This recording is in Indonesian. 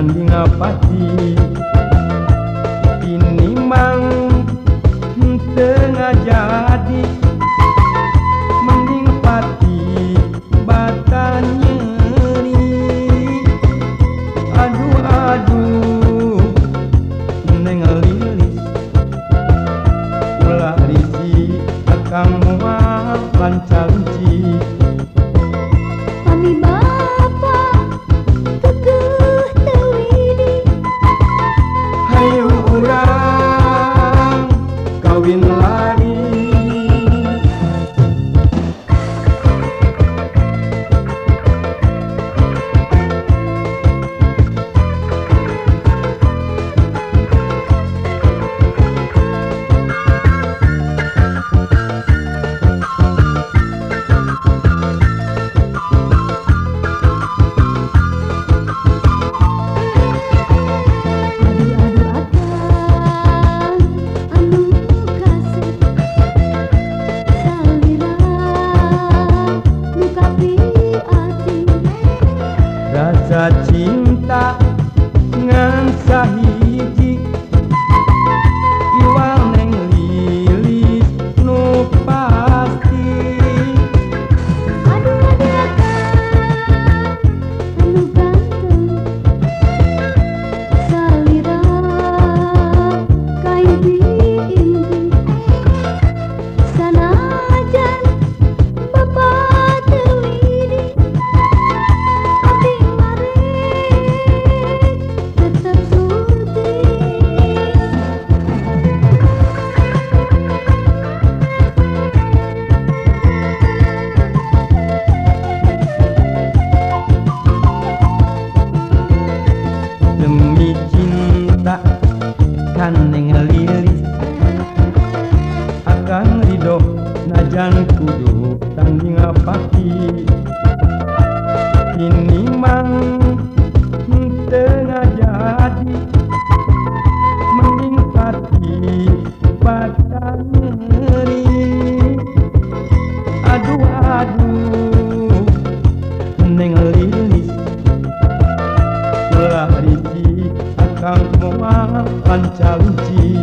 tanding pati ini mang tengah jadi mending pati batan nyeri aduh aduh neng lilis ulah risi akang moal pancaluci Kami bapak kekeh teuwidi hayu urang kawin lari rasa cinta ngan sahiji iwal neng lilis nu pasti aduh anu ganteng salira kain diinti sanajan bapak teuwidi abdi tetap surti demi cinta kan neng lilis akan ridho najan kudu tanding pati ini mang tengah jadi mending pati batan nyeri aduh aduh neng lilis ulah risi akang moal pancaluci